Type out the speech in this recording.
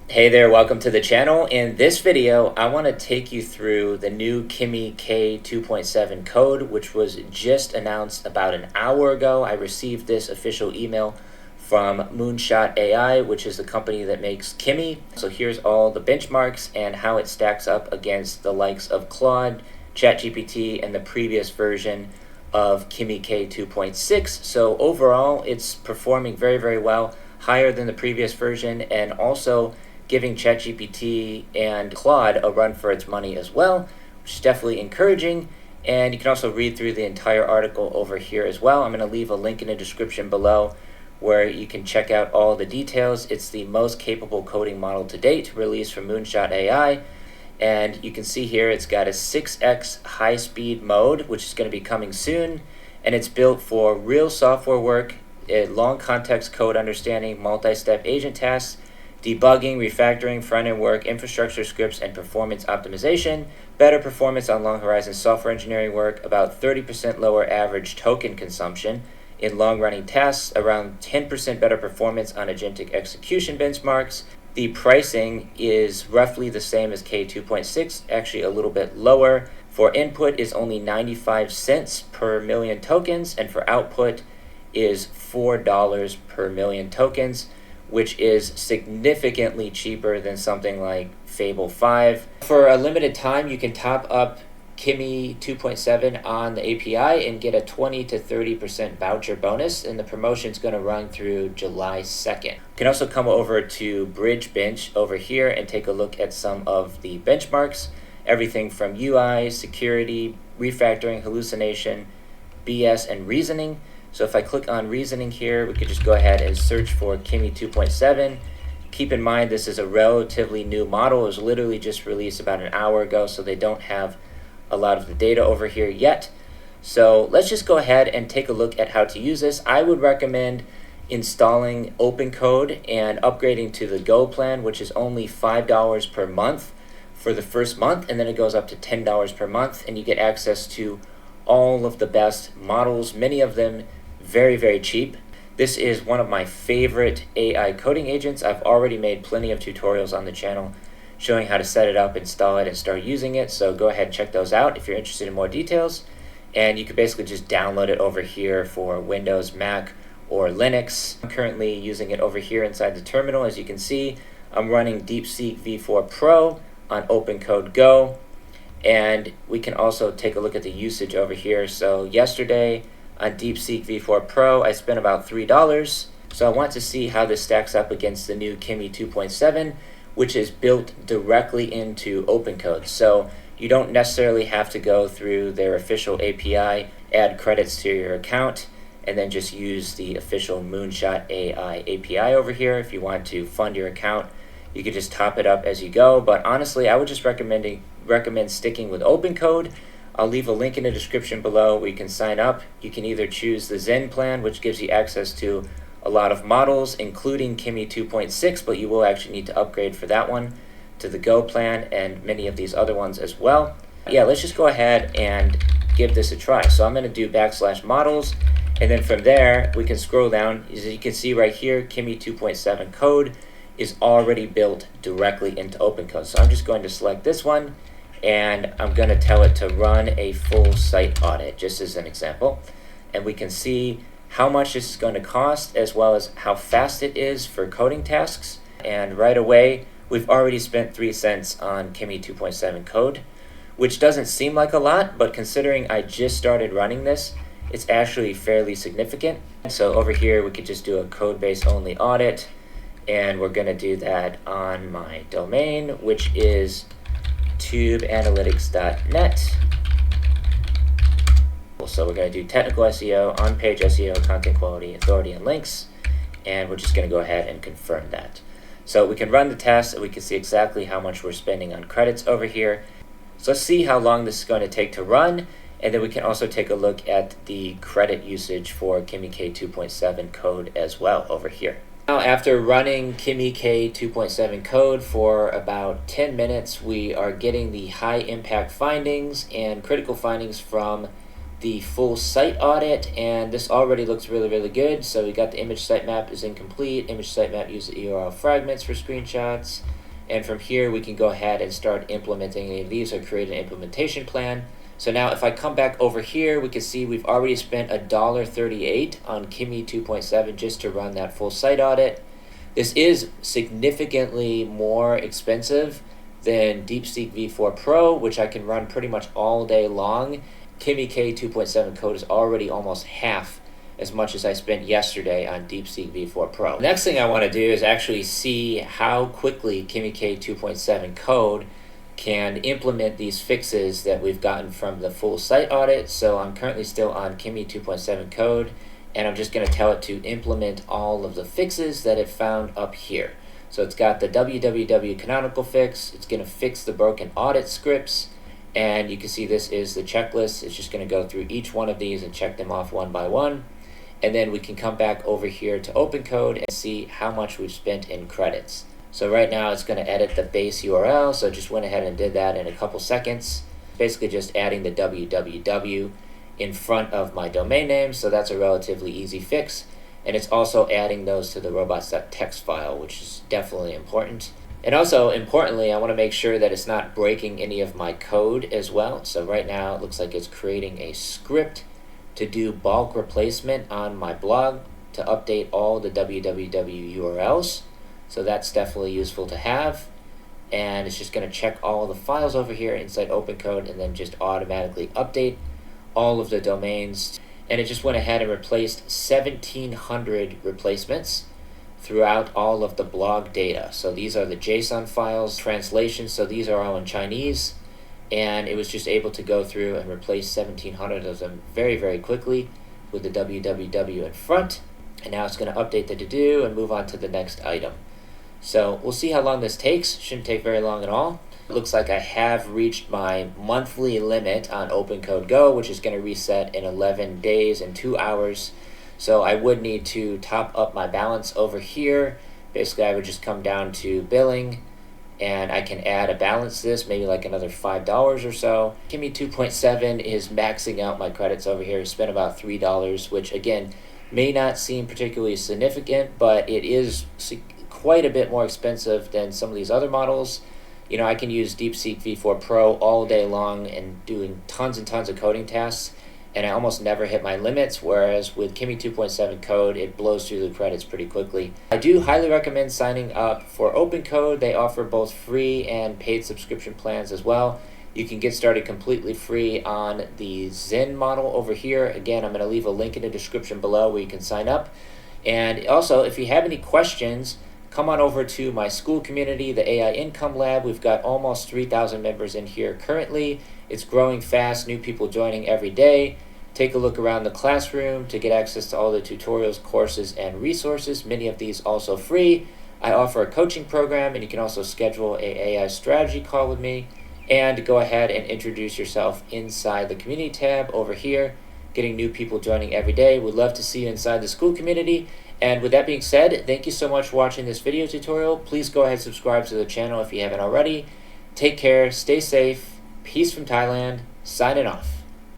Hey there, welcome to the channel. In this video, I want to take you through the new Kimi K2.7 code, which was just announced about an hour ago. I received this official email from Moonshot AI, which is the company that makes Kimi. So here's all the benchmarks and how it stacks up against the likes of Claude, ChatGPT, and the previous version of Kimi K2.6. So overall, it's performing very, very well, higher than the previous version, and also giving ChatGPT and Claude a run for its money as well, which is definitely encouraging. And you can also read through the entire article over here as well. I'm going to leave a link in the description below where you can check out all the details. It's the most capable coding model to date, released from Moonshot AI. And you can see here it's got a 6x high-speed mode, which is going to be coming soon. And it's built for real software work, long context code understanding, multi-step agent tasks, debugging, refactoring, front-end work, infrastructure scripts, and performance optimization. Better performance on long-horizon software engineering work, about 30% lower average token consumption in long-running tasks, around 10% better performance on agentic execution benchmarks. The pricing is roughly the same as K2.6, actually a little bit lower. For input is only 95 cents per million tokens, and for output is $4 per million tokens, which is significantly cheaper than something like Fable 5. For a limited time, you can top up Kimi 2.7 on the API and get a 20 to 30% voucher bonus, and the promotion is going to run through July 2nd. You can also come over to Bridgebench over here and take a look at some of the benchmarks, everything from UI, security, refactoring, hallucination, BS, and reasoning. So if I click on reasoning here, we could just go ahead and search for Kimi 2.7. Keep in mind this is a relatively new model. It was literally just released about an hour ago, so they don't have a lot of the data over here yet. So let's just go ahead and take a look at how to use this. I would recommend installing OpenCode and upgrading to the Go plan, which is only $5 per month for the first month, and then it goes up to $10 per month, and you get access to all of the best models, many of them very, very cheap. This is one of my favorite AI coding agents. I've already made plenty of tutorials on the channel showing how to set it up, install it, and start using it. So go ahead and check those out if you're interested in more details. And you can basically just download it over here for Windows, Mac, or Linux. I'm currently using it over here inside the terminal. As you can see, I'm running DeepSeek V4 Pro on OpenCode Go. And we can also take a look at the usage over here. So yesterday on DeepSeek V4 Pro, I spent about $3. So I want to see how this stacks up against the new Kimi 2.7, which is built directly into OpenCode. So you don't necessarily have to go through their official API, add credits to your account, and then just use the official Moonshot AI API over here. If you want to fund your account, you could just top it up as you go. But honestly, I would just recommend sticking with OpenCode. I'll leave a link in the description below where you can sign up. You can either choose the Zen plan, which gives you access to a lot of models, including Kimi 2.6, but you will actually need to upgrade for that one to the Go plan and many of these other ones as well. Yeah, let's just go ahead and give this a try. So I'm going to do /models, and then from there, we can scroll down. As you can see right here, Kimi 2.7 code is already built directly into OpenCode. So I'm just going to select this one, and I'm going to tell it to run a full site audit, just as an example. And we can see how much this is going to cost, as well as how fast it is for coding tasks. And right away, we've already spent 3 cents on Kimi 2.7 code, which doesn't seem like a lot, but considering I just started running this, it's actually fairly significant. So over here, we could just do a code-based only audit, and we're going to do that on my domain, which is tubeanalytics.net. So we're going to do technical SEO, on-page SEO, content quality, authority, and links, and we're just going to go ahead and confirm that. So we can run the test, and we can see exactly how much we're spending on credits over here. So let's see how long this is going to take to run, and then we can also take a look at the credit usage for Kimi K2.7 code as well over here. Now, after running Kimi K2.7 code for about 10 minutes, we are getting the high impact findings and critical findings from the full site audit, and this already looks really good. So we got the image sitemap is incomplete. Image sitemap uses URL fragments for screenshots. And from here, we can go ahead and start implementing any of these or create an implementation plan. So now if I come back over here, we can see we've already spent $1.38 on Kimi 2.7 just to run that full site audit. This is significantly more expensive than DeepSeek V4 Pro, which I can run pretty much all day long. Kimi K2.7 Code is already almost half as much as I spent yesterday on DeepSeek V4 Pro. Next thing I want to do is actually see how quickly Kimi K2.7 Code can implement these fixes that we've gotten from the full site audit. So I'm currently still on Kimi 2.7 Code, and I'm just going to tell it to implement all of the fixes that it found up here. So it's got the www canonical fix, it's going to fix the broken audit scripts, and you can see this is the checklist. It's just going to go through each one of these and check them off one by one. And then we can come back over here to OpenCode and see how much we've spent in credits. So right now it's going to edit the base URL, so just went ahead and did that in a couple seconds. Basically just adding the www in front of my domain name, so that's a relatively easy fix. And it's also adding those to the robots.txt file, which is definitely important. And also, importantly, I want to make sure that it's not breaking any of my code as well. So right now it looks like it's creating a script to do bulk replacement on my blog to update all the www URLs. So that's definitely useful to have. And it's just going to check all the files over here inside OpenCode and then just automatically update all of the domains. And it just went ahead and replaced 1,700 replacements throughout all of the blog data. So these are the JSON files, translations, so these are all in Chinese. And it was just able to go through and replace 1,700 of them very quickly with the www in front. And now it's going to update the to-do and move on to the next item. So we'll see how long this takes. Shouldn't take very long at all. It looks like I have reached my monthly limit on OpenCode Go, which is going to reset in 11 days and 2 hours. So I would need to top up my balance over here. Basically, I would just come down to billing, and I can add a balance to this, maybe like another $5 or so. Kimi 2.7 is maxing out my credits over here. I spent about $3, which again, may not seem particularly significant, but it is quite a bit more expensive than some of these other models. You know, I can use DeepSeek V4 Pro all day long and doing tons and tons of coding tasks, and I almost never hit my limits, whereas with Kimi 2.7 Code, it blows through the credits pretty quickly. I do highly recommend signing up for OpenCode. They offer both free and paid subscription plans as well. You can get started completely free on the Zen model over here. Again, I'm going to leave a link in the description below where you can sign up. And also, if you have any questions, come on over to my school community, the AI Income Lab. We've got almost 3,000 members in here currently. It's growing fast, new people joining every day. Take a look around the classroom to get access to all the tutorials, courses, and resources, many of these also free. I offer a coaching program, and you can also schedule an AI strategy call with me. And go ahead and introduce yourself inside the community tab over here, getting new people joining every day. We'd love to see you inside the school community. And with that being said, thank you so much for watching this video tutorial. Please go ahead and subscribe to the channel if you haven't already. Take care, stay safe, peace from Thailand, signing off.